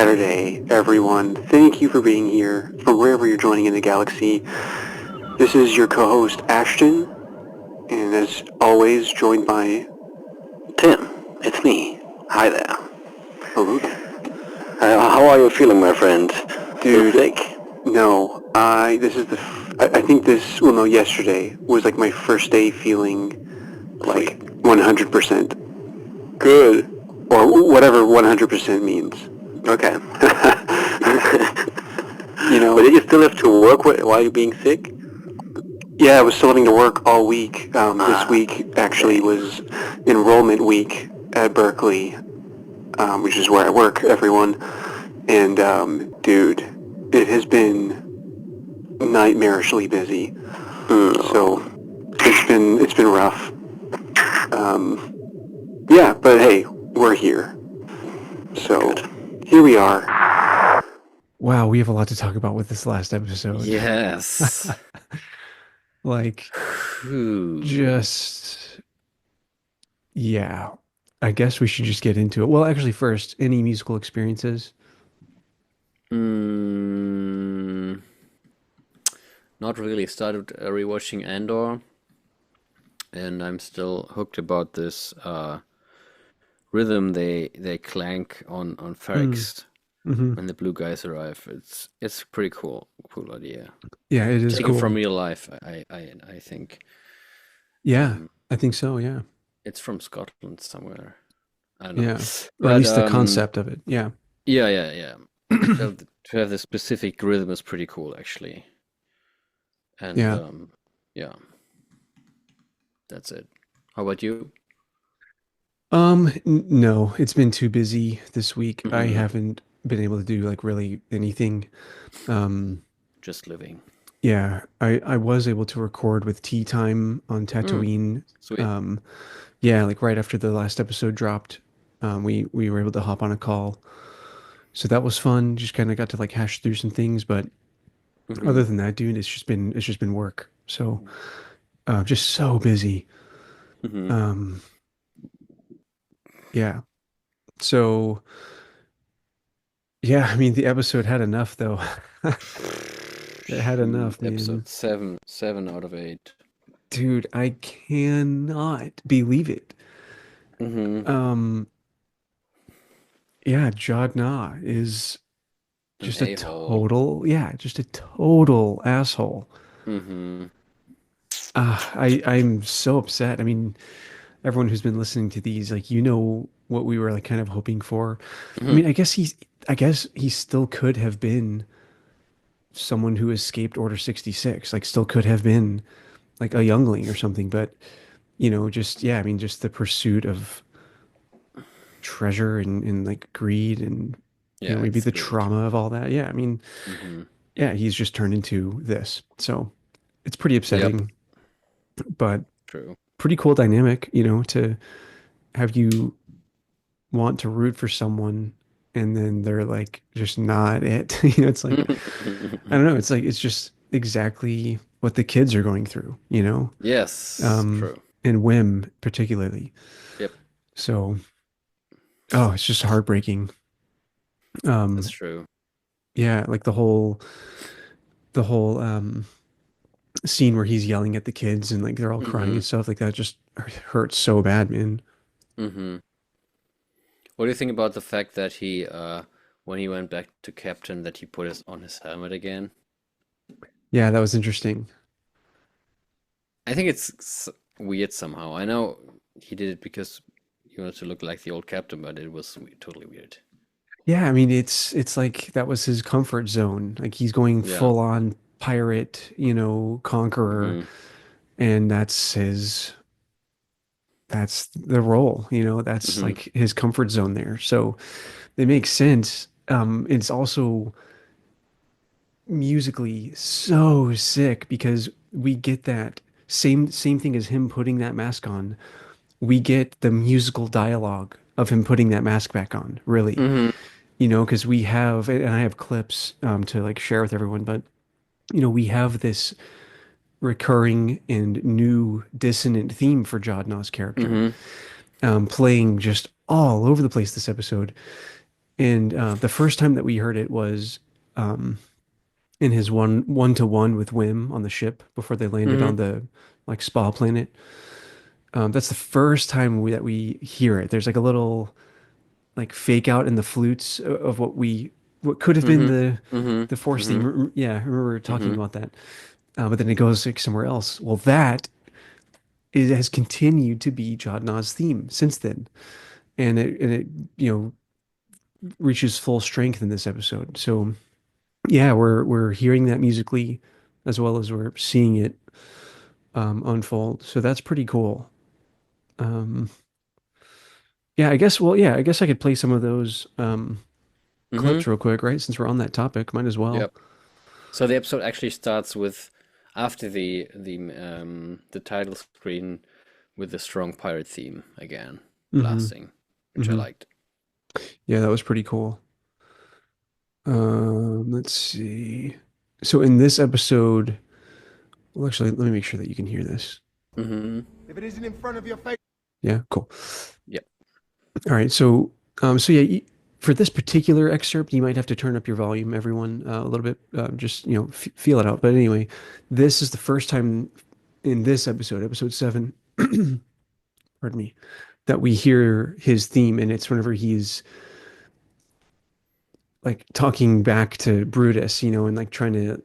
Saturday, everyone. Thank you for being here from wherever you're joining in the galaxy. This is your co-host, Ashton, and as always, joined by Tim, it's me. Hi there. hello there. How are you feeling, my friend? Dude, You sick? no, I think this, well no, yesterday was like my first day feeling like 100% good, or whatever 100% means. Okay. You But know, did you still have to work while you're being sick? yeah, I was still having to work all week. This Ah, week actually dang. was enrollment week at Berkeley, which is where I work, everyone. And dude, it has been nightmarishly busy. So No. it's been rough. Um, yeah, but hey, we're here. So Good. here we are. Wow, we have a lot to talk about with this last episode. Yes. Like, Whew. just, yeah. I guess we should just get into it. Well, actually, first, any musical experiences? Mm, not really. Started rewatching Andor, and I'm still hooked about this rhythm they clank on Mm, Ferrix hmm when the blue guys arrive. It's pretty cool idea. Yeah, it is Taken from cool. real life, I think. Yeah, Um, I think so. Yeah. it's from Scotland somewhere. I don't know, Yeah. Or at but least the concept of it. Yeah. yeah. To have the specific rhythm is pretty cool, actually. And Yeah. yeah, that's it. How about you? No, it's been too busy this week. I Hmm. haven't been able to do like really anything. Um, Just living. yeah, I was able to record with Tea Time on Mm, Tatooine. sweet. Um, yeah, like right after the last episode dropped, we were able to hop on a call. So that was fun. Just kind of got to like hash through some things, but Hmm. other than that, dude, it's just been work. So, just so busy. Hmm. Um, yeah. So, yeah, I mean, the episode had enough though. It had Shoot, enough, man. episode seven out of eight. Dude, I cannot believe it. Hmm. Um, yeah, Jod Na is An just a a-hole. total asshole. Hmm. I'm so upset. I mean, everyone who's been listening to these, like, what we were like kind of hoping for. I Hmm. mean, I guess he still could have been someone who escaped Order 66, like still could have been like a youngling or something, but just, yeah, I mean, just the pursuit of treasure and like greed and, Yeah, maybe it's the great. trauma of all that. Yeah, I mean, Hmm. yeah, he's just turned into this. So it's pretty Yep, upsetting, but true. pretty cool dynamic, to have you want to root for someone and then they're like just not it. It's like, I don't know, it's like it's just exactly what the kids are going through, Yes, um, true. and Wim particularly. Yep, So, oh, it's just heartbreaking. that's Um, true. yeah, like the whole scene where he's yelling at the kids and like they're all crying Hmm. and stuff like that just hurts so bad, man. Hmm. What do you think about the fact that when he went back to Captain, that he put on his helmet again? Yeah, that was interesting. I think it's weird somehow. I know he did it because he wanted to look like the old Captain, but it was totally weird. Yeah, I mean it's like that was his comfort zone. Like he's going Yeah. full on pirate, conqueror, Hmm. and that's the role, that's Hmm. like his comfort zone there. So it makes sense. It's also musically so sick because we get that same thing as him putting that mask on. We get the musical dialogue of him putting that mask back on, really. Hmm. Because we have, and I have clips to like share with everyone, but we have this recurring and new dissonant theme for Jod Na's character, Hmm. playing just all over the place this episode. And the first time that we heard it was um, in his one-to-one with Wim on the ship before they landed on Mm-hmm. the like spa planet. That's the first time that we hear it. There's like a little like fake out in the flutes of what could have been Mm-hmm. the Mm-hmm. Force theme. Mm-hmm. Yeah, I remember talking Mm-hmm. about that. But then it goes like somewhere else. Well, that it has continued to be Jod Na's theme since then, and it you know reaches full strength in this episode. So yeah, we're hearing that musically as well as we're seeing it unfold. So that's pretty cool. Um, yeah, I guess. Well, yeah, I guess I could play some of those Mm-hmm. clips real quick, right? Since we're on that topic, might as well. Yep. So the episode actually starts with after the title screen with the strong pirate theme again Hmm. blasting, which I Hmm. liked. Yeah, that was pretty cool. Let's see. So in this episode, well, actually, let me make sure that you can hear this. Mm-hmm. If it isn't in front of your face. Yeah, cool. Yep. All right, so yeah, for this particular excerpt, you might have to turn up your volume, everyone, a little bit, just f feel it out. But anyway, this is the first time in this episode, episode 7, pardon me, that we hear his theme, and it's whenever he's like talking back to Brutus, and like trying to,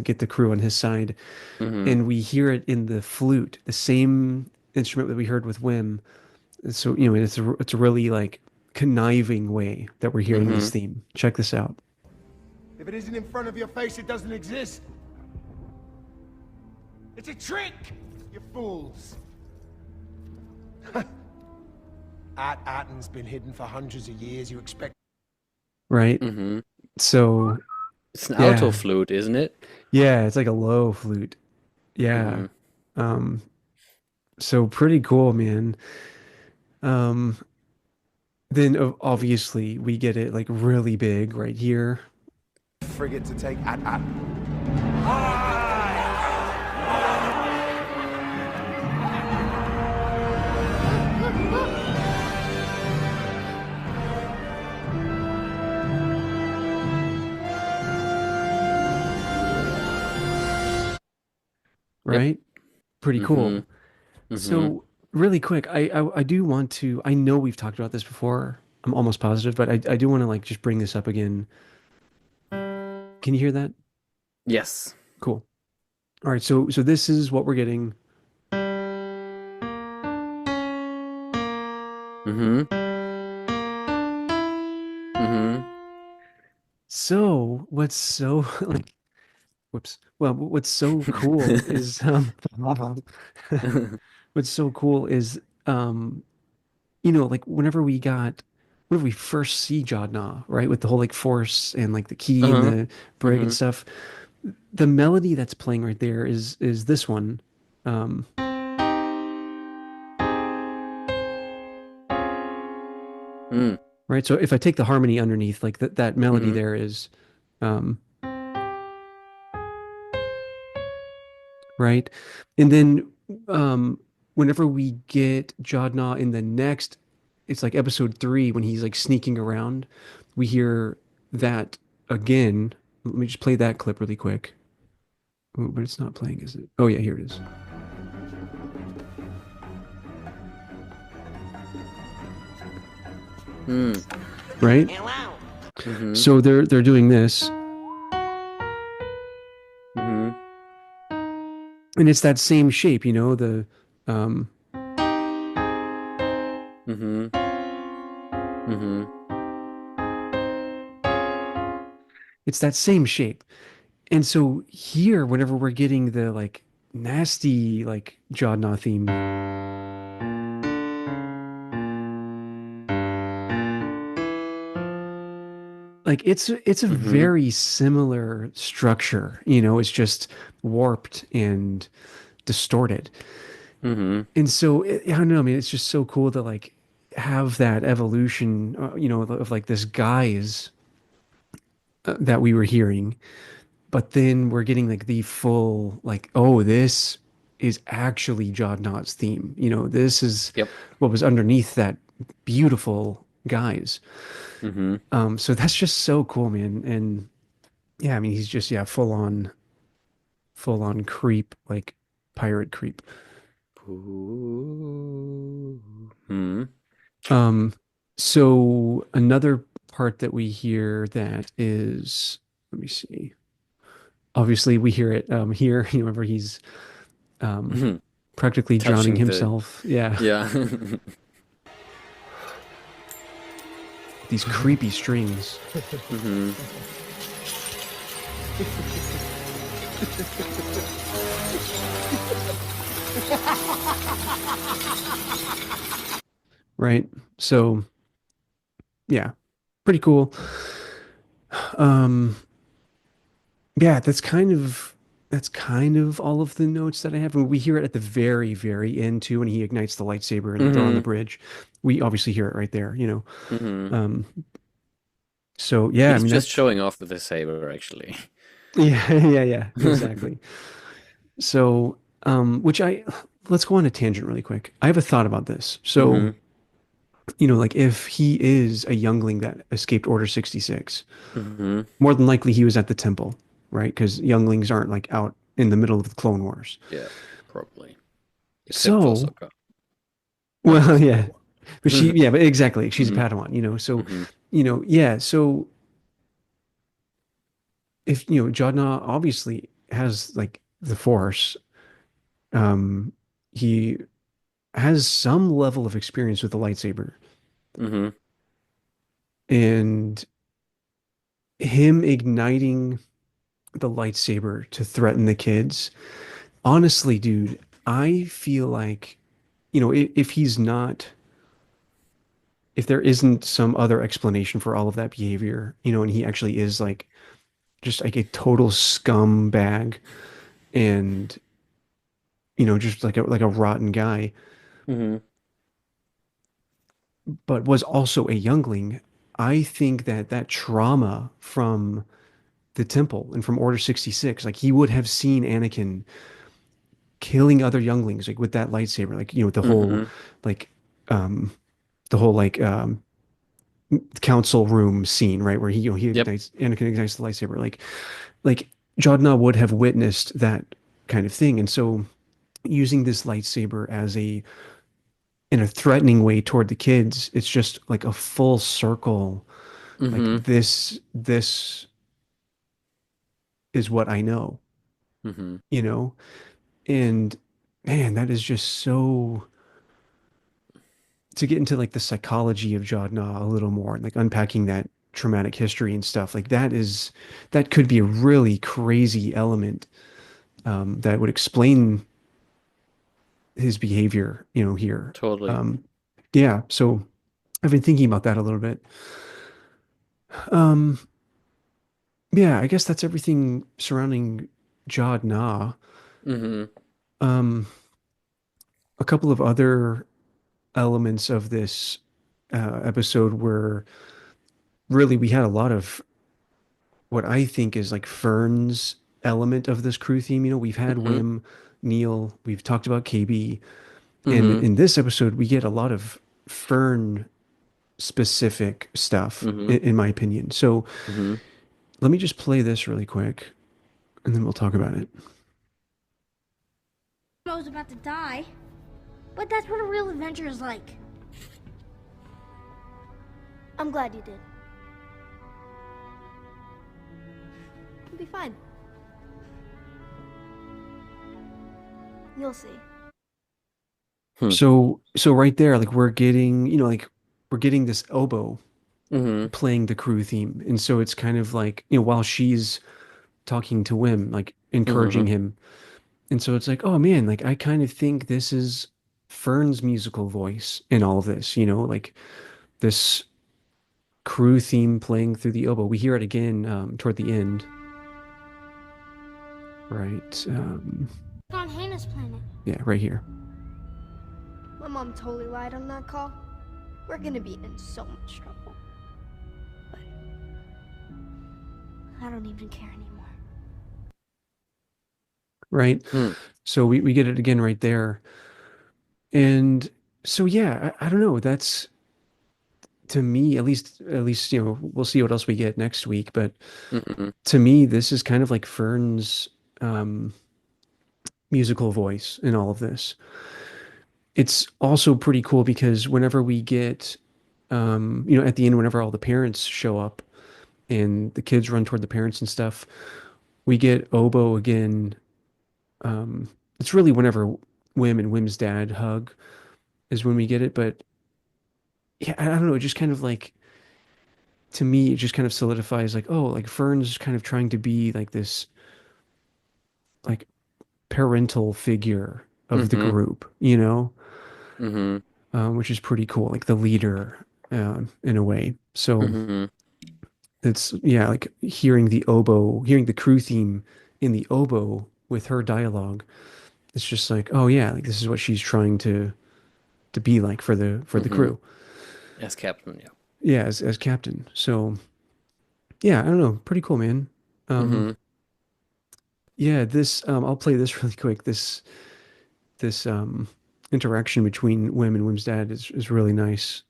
get the crew on his side, Mm-hmm. and we hear it in the flute, the same instrument that we heard with Wim. So, it's a really like conniving way that we're hearing Mm-hmm. this theme. Check this out. If it isn't in front of your face, it doesn't exist. It's a trick, you fools. Atten's been hidden for hundreds of years. You expect. Right? Mm-hmm. So, It's an alto yeah. flute, isn't it? Yeah, it's like a low flute. Yeah. Mm-hmm. Um, so pretty cool, man. Um, then obviously we get it like really big right here, Frigate to take At. Yep. right? Pretty Mm-hmm. cool. Mm-hmm. So really quick, I do want to, I know we've talked about this before. I'm almost positive, but I do want to like just bring this up again. Can you hear that? Yes. Cool. All right, so this is what we're getting. Mm-hmm. Mm-hmm. So what's so like whoops. Well, what's so cool is what's so cool is like whenever we first see Jod Na, right, with the whole like force and like the key and Uh-huh. the brig and Mm-hmm. stuff, the melody that's playing right there is this one. Um, Mm. right. So if I take the harmony underneath, like that melody Mm-hmm. there is um right. And then whenever we get Jod Na in the next, it's like episode 3 when he's like sneaking around, we hear that again. Let me just play that clip really quick. Oh, but it's not playing, is it? Oh yeah, here it is. Mm. Right? Mm-hmm. So they're doing this, Mm-hmm. and it's that same shape, the um Mm-hmm. Mm-hmm. it's that same shape. And so here, whenever we're getting the like nasty like Jod Na theme, like it's a Mm-hmm. very similar structure, it's just warped and distorted. Mm-hmm. And so I don't know, I mean, it's just so cool to like have that evolution, of like this guise that we were hearing, but then we're getting like the full like, oh, this is actually Jod Na's theme. This is Yep. what was underneath that beautiful guys. Mm-hmm. So that's just so cool, man. And yeah, I mean, he's just, yeah, full on creep, like pirate creep. Ooh. Hmm. Um, so another part that we hear that is, let me see. Obviously, we hear it here. You remember he's um, practically drowning Touching the, himself. Yeah, yeah. these creepy strings. Hmm. Right? So yeah, pretty cool. Um, yeah, that's kind of all of the notes that I have. And we hear it at the very, very end too, when he ignites the lightsaber and they're on the Hmm. bridge. We obviously hear it right there, you know. Hmm. Um, so yeah, I He's mean just that's showing off with his saber, actually. yeah, yeah, exactly. So, which I let's go on a tangent really quick. I have a thought about this. So, Hmm. you know, like if he is a youngling that escaped Order 66, Hmm. more than likely he was at the temple, right? Because younglings aren't like out in the middle of the Clone Wars. Yeah, probably. Except for So, Sokka. Not well, just yeah, Sokka. but yeah, but exactly, she's a Hmm. Padawan, you know. So, Hmm. you know, yeah. So if you know, Jod Na obviously has like the Force. Um, he has some level of experience with the lightsaber, Hmm. and him igniting the lightsaber to threaten the kids. Honestly, dude, I feel like, you know, if he's not, if there isn't some other explanation for all of that behavior, you know, and he actually is like just like a total scumbag and, you know, just like a rotten guy, Hmm. but was also a youngling, I think that that trauma from the temple and from Order 66, like he would have seen Anakin killing other younglings like with that lightsaber, like you know Hmm. like um the whole council room scene, right, where he you know he Yep. ignites Anakin ignites the lightsaber, like Jod Na would have witnessed that kind of thing. And so using this lightsaber as a in a threatening way toward the kids, it's just like a full circle, like Hmm. this is what I know, Hmm. you know. And man, that is just so, to get into like the psychology of Jod Na a little more and like unpacking that traumatic history and stuff, like that could be a really crazy element that would explain his behavior, you know, here. Totally. Um, yeah, so I've been thinking about that a little bit. Um, yeah, I guess that's everything surrounding Jod Na. Hmm. Um, a couple of other elements of this episode were really we had a lot of what I think is like Fern's element of this crew theme. You know, we've had Hmm. Wim, Neil, we've talked about KB, and Hmm. in this episode we get a lot of Fern specific stuff, Hmm. in my opinion. So Hmm. let me just play this really quick, and then we'll talk about it. I was about to die, but that's what a real adventure is like. I'm glad you did. You'll be fine. You'll see. So right there, like we're getting, you know, like we're getting this oboe Hmm. playing the crew theme, and so it's kind of like, you know, while she's talking to Wim, like encouraging Hmm. him. And so it's like, oh man, like I kind of think this is Fern's musical voice in all of this, you know, like this crew theme playing through the oboe. We hear it again toward the end, right? On Hannah's planet. Yeah, right here. My mom totally lied on that call. We're gonna be in so much trouble. But I don't even care anymore. Right. Hmm. So we get it again right there. And so, yeah, I don't know. to me, at least, we'll see what else we get next week, but Hmm. to me, this is kind of like Fern's um, musical voice in all of this. It's also pretty cool because whenever we get, at the end, whenever all the parents show up and the kids run toward the parents and stuff, we get Oboe again. It's really whenever Wim and Wim's dad hug is when we get it, but yeah, I don't know. It just kind of like, to me, it just kind of solidifies like, oh, like Fern's kind of trying to be like this, like parental figure of the Hmm. group, Hmm. which is pretty cool, like the leader in a way. So Hmm. it's, yeah, like hearing the crew theme in the oboe with her dialogue. It's just like, oh yeah, like this is what she's trying to be like for the Hmm. crew. As captain, yeah. Yeah, as captain. So yeah, I don't know, pretty cool, man. Um, Hmm. yeah, this I'll play this really quick. This interaction between Wim and Wim's dad is really nice.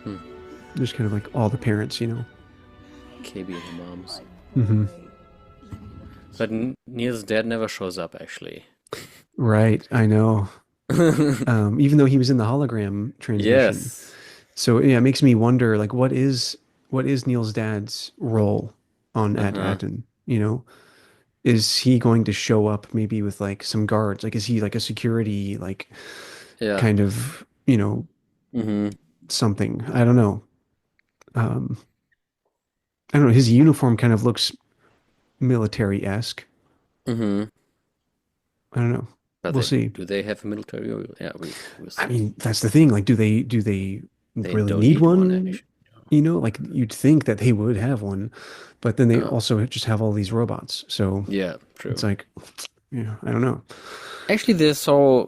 Hmm. Just kind of like all the parents. KB and the moms. Hmm. But Neil's dad never shows up, actually. Right, I know. Even though he was in the hologram transmission. Yes. So yeah, it makes me wonder, like, what is Neil's dad's role on at Uh-huh. Aten? Is he going to show up maybe with like some guards? Like, is he like a security, like Yeah. kind of, Hmm. something? I don't know. Um, I don't know. His uniform kind of looks military-esque. Hmm. I don't know. But We'll see. do they have a military? Yeah, we'll I see. mean, that's the thing. Like, do they They really don't need need one, one? actually. Like you'd think that they would have one, but then they No. also just have all these robots. So Yeah, it's true. like, yeah, I don't know. Actually, this whole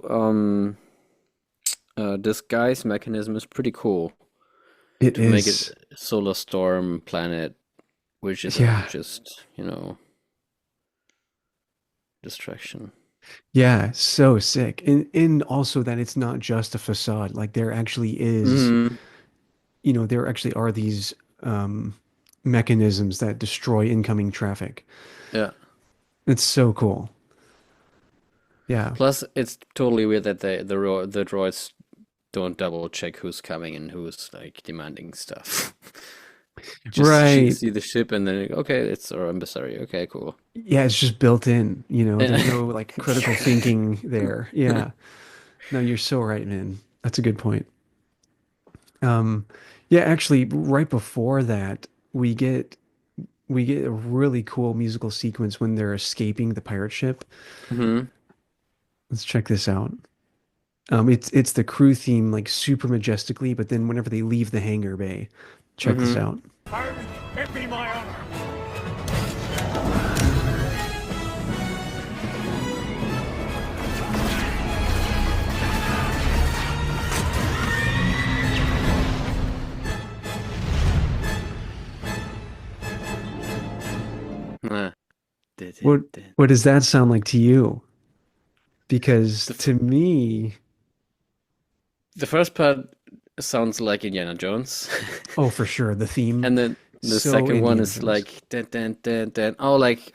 disguise mechanism is pretty cool It to make it is, solar storm planet, which is yeah, just, distraction. yeah, so sick. And also that it's not just a facade. Like there actually is, Hmm. there actually are these um mechanisms that destroy incoming traffic. Yeah. It's so cool. Yeah. Plus, it's totally weird that the droids don't double check who's coming and who's like demanding stuff. Just Right. see the ship and then okay, it's our emissary. Okay, cool. Yeah, it's just built in. There's Yeah. no like critical thinking there. Yeah. No, you're so right, man. That's a good point. Um, yeah, actually, right before that, we get a really cool musical sequence when they're escaping the pirate ship. Hmm. Let's check this out. It's the crew theme like super majestically, but then whenever they leave the hangar bay, check this Hmm. out. It be my honor. Uh, What what does that sound like to you? Because The f- to me, the first part sounds like Indiana Jones, oh, for sure, the theme, and then the so second one Indiana is Jones. like dan dan dan dan. Oh, like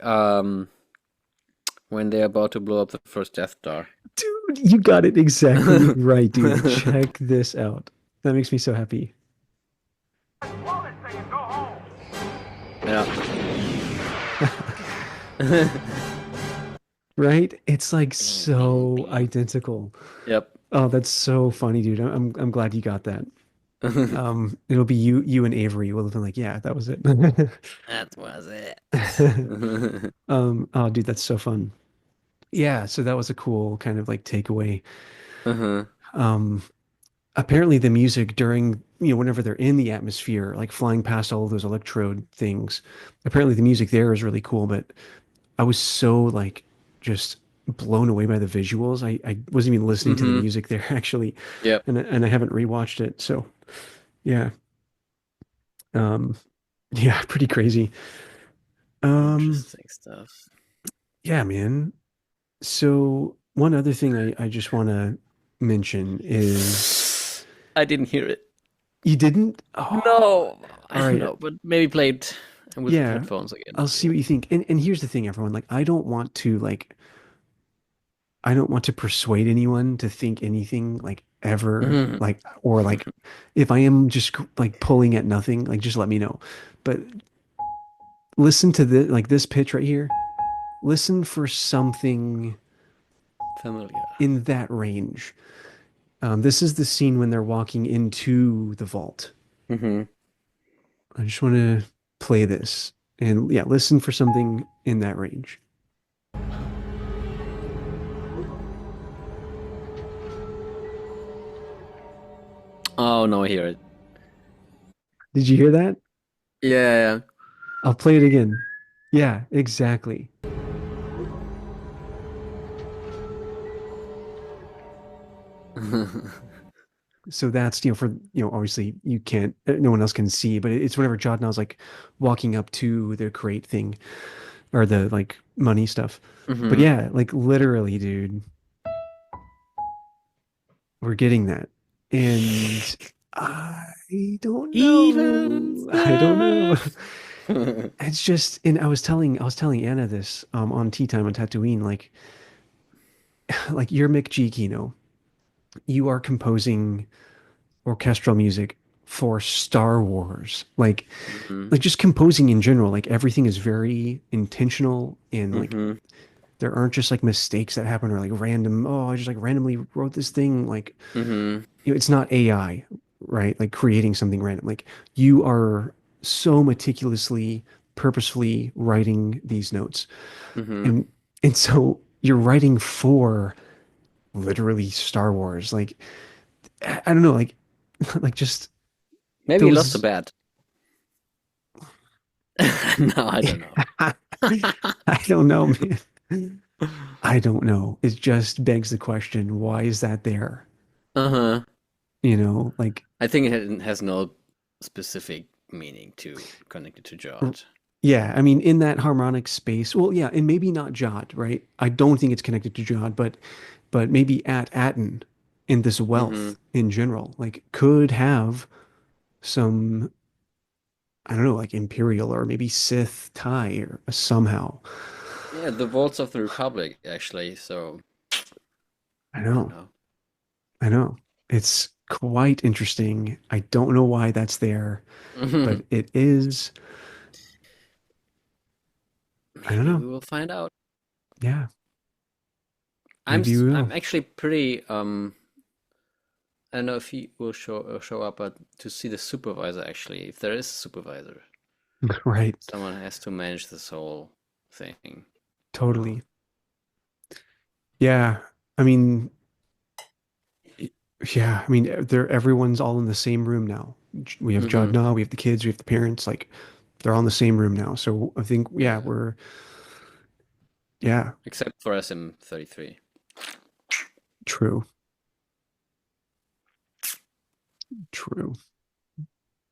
when they're about to blow up the first Death Star. Dude, you got it exactly right, dude. Check this out. That makes me so happy. Yeah. Right? It's like so identical. Yep. Oh, that's so funny, dude. I'm glad you got that. It'll be you and Avery will have been like, yeah, that was it. That was it. Oh, dude, that's so fun. Yeah, so that was a cool kind of like takeaway. Uh-huh. Um, Apparently the music during, whenever they're in the atmosphere, like flying past all of those electrode things, apparently the music there is really cool, but I was so like just blown away by the visuals. I wasn't even listening to the Mm-hmm. music there actually, Yep. and I haven't rewatched it. So yeah. Um, Yeah, pretty crazy. Um, Interesting stuff. yeah, man. So one other thing I just want to mention is I didn't hear it. you didn't? Oh, No, I all don't right. know, but maybe play it with Yeah, headphones again. I'll see what you think. And here's the thing, everyone. Like, I don't want to persuade anyone to think anything like ever Mhm. like or like if I am just like pulling at nothing, like just let me know. But listen to this pitch right here. Listen for something Familiar. in that range. This is the scene when they're walking into the vault. Hmm. I just want to play this and yeah, listen for something in that range. Oh no, I hear it. Did you hear that? Yeah. I'll play it again. Yeah, exactly. Yeah. So that's, for, obviously you can't, no one else can see, but it's whenever Jod Na's like walking up to the crate thing or the like money stuff. But Hmm. yeah, like literally, dude, we're getting that. And I don't Even know. I don't know. Steph. It's just, and I was telling Anna this on Tea Time on Tatooine, like you're Mick G, you are composing orchestral music for Star Wars. Hmm. Like just composing in general, like everything is very intentional and like Hmm. there aren't just like mistakes that happen or like random, oh, I just like randomly wrote this thing. Like, Hmm. it's not AI, right? Like creating something random. Like you are so meticulously, purposefully writing these notes. Hmm. And and so you're writing for literally Star Wars. Like I don't know, like like just Maybe you lost a those bet. No, I don't know. I don't know, man. I don't know. It just begs the question, why is that there? Uh-huh. Like, I think it has no specific meaning to connect it to r- Jod. yeah, I mean, in that harmonic space, well, yeah, and maybe not Jod, right? I don't think it's connected to Jod, but maybe at Atten in this Hmm. wealth in general, like could have some, I don't know, like Imperial or maybe Sith tie or somehow. Yeah, the Vaults of the Republic, actually. So I I don't know. know. I know. It's quite interesting. I don't know why that's there, but it is. I don't Maybe know. we will find out. Yeah, maybe we I'm will. actually pretty I don't know if he will show up, but to see the supervisor actually, if there is a supervisor, Right. someone has to manage this whole thing. You know. Totally. Yeah. I mean, y- yeah. I mean, everyone's all in the same room now. We have Jod Hmm. Na, we have the kids, we have the parents. Like, they're all in the same room now. So I think, yeah, Yeah. we're, yeah, Except for SM-33. true. True.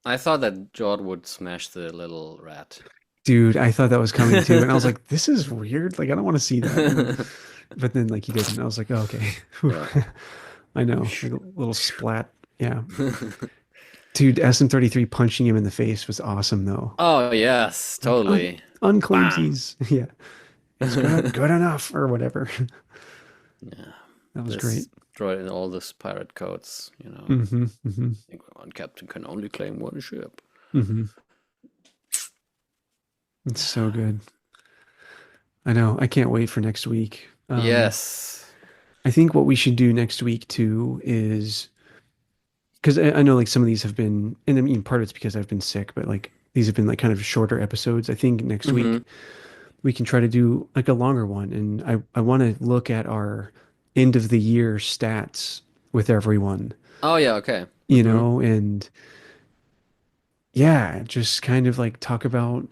I thought that Jord would smash the little rat. Dude, I thought that was coming too. And I was like, this is weird. Like, I don't want to see that. But then, like, he didn't. I was like, oh, okay. Yeah. I know. Like a little splat. Yeah. Dude, SM33 punching him in the face was awesome though. Oh yes, Like totally. unclaims Bam. he's yeah, he's good enough or whatever. Yeah. That was great. This droid in all this pirate codes, Hmm. Hmm. think one captain can only claim one ship. Hmm. It's so good. I know. I can't wait for next week. Yes. I think what we should do next week too is because I know like some of these have been, and I mean part of it's because I've been sick, but like these have been like kind of shorter episodes. I think next Hmm. week we can try to do like a longer one, and I want to look at our end of the year stats with everyone, Oh yeah, okay. Hmm. and yeah, just kind of like talk about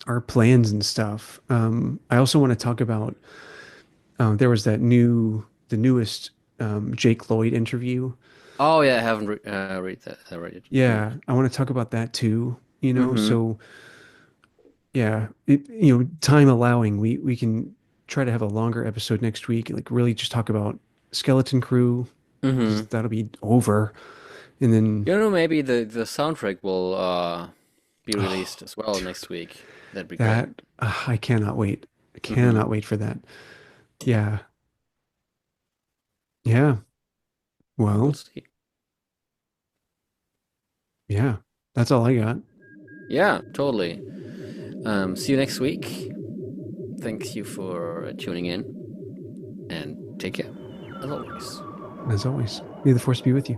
our plans and stuff. I also want to talk about there was the newest Jake Lloyd interview. Oh yeah, I haven't read that. I read it. Hmm. Yeah, I want to talk about that too. you know. Mm-hmm. So yeah, time allowing, we can try to have a longer episode next week, like really just talk about Skeleton Crew, Mm-hmm. because that'll be over, and then Maybe the soundtrack will be released as well next week. That'd be great. that I cannot wait. I Mm-hmm. cannot wait for that. Yeah, yeah. We'll Well, see. yeah. That's all I got. Yeah, totally. See you next week. Thank you for tuning in, and take care, as always. As always, may the force be with you.